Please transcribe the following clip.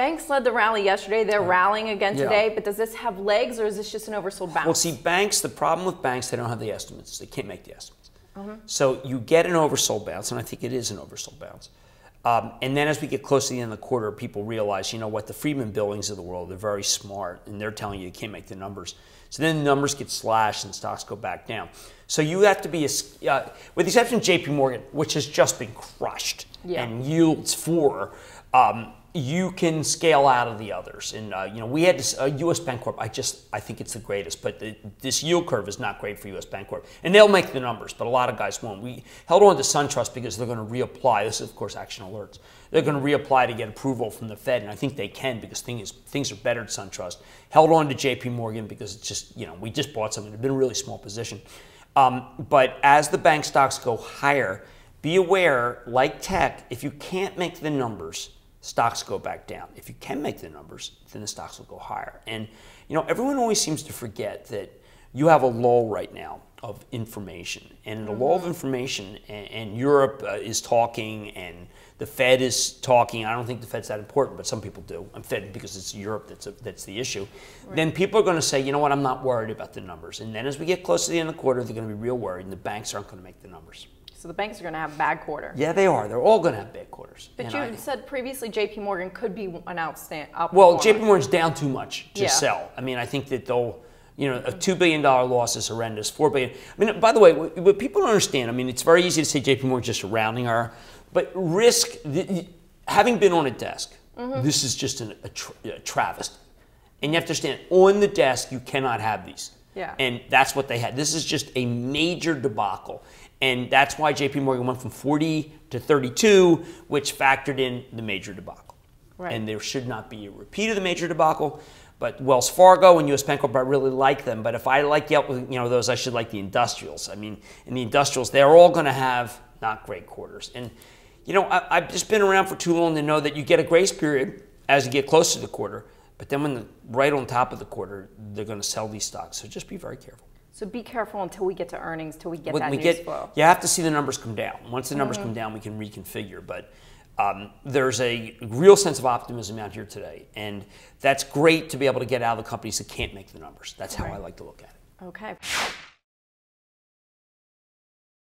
Banks led the rally yesterday. They're rallying again today, but does this have legs or is this just an oversold bounce? Well, see, banks, the problem with banks, they don't have the estimates. They can't make the estimates. So you get an oversold bounce, and I think it is an oversold bounce. And then as we get close to the end of the quarter, people realize, you know what, the Friedman Billings of the world, they're very smart, and they're telling you can't make the numbers. So then the numbers get slashed and stocks go back down. So you have to be, with the exception of JP Morgan, which has just been crushed, and yields for, you can scale out of the others. And you know, we had this U.S. Bancorp. I think it's the greatest, but this yield curve is not great for U.S. Bancorp, and they'll make the numbers, but a lot of guys won't. We held on to SunTrust because they're going to reapply. This is, of course, action alerts. They're going to reapply to get approval from the Fed, and I think they can because things are better at SunTrust. Held on to JP Morgan because it's just, you know, we just bought something. It's been a really small position. But as the bank stocks go higher, be aware, like tech, if you can't make the numbers, stocks go back down. If you can make the numbers, then the stocks will go higher. And you know, everyone always seems to forget that you have a lull right now of information. And in a lull of information, and Europe is talking, and the Fed is talking. I don't think the Fed's that important, but some people do. I'm Fed because it's Europe that's the issue. Right. Then people are going to say, you know what, I'm not worried about the numbers. And then as we get close to the end of the quarter, they're going to be real worried, and the banks aren't going to make the numbers. So the banks are going to have a bad quarter. Yeah, they are. They're all going to have bad quarters. But you said previously JP Morgan could be an outstanding. Well, JP Morgan's down too much to sell. I mean, I think that they'll, you know, a $2 billion loss is horrendous. $4 billion. I mean, by the way, what people don't understand, I mean, it's very easy to say JP Morgan's just a rounding error, but risk, having been on a desk, this is just a travesty. And you have to understand, on the desk, you cannot have these. Yeah. And that's what they had. This is just a major debacle. And that's why JP Morgan went from 40 to 32, which factored in the major debacle. Right. And there should not be a repeat of the major debacle. But Wells Fargo and U.S. Bancorp, I really like them. But if I like those, I should like the industrials. I mean, in the industrials, they're all going to have not great quarters. And, you know, I've just been around for too long to know that you get a grace period as you get closer to the quarter. But then when right on top of the quarter, they're going to sell these stocks. So just be very careful. So be careful until we get to earnings, till we get that news flow. You have to see the numbers come down. Once the numbers come down, we can reconfigure. But there's a real sense of optimism out here today. And that's great to be able to get out of the companies that can't make the numbers. That's how I like to look at it. Okay.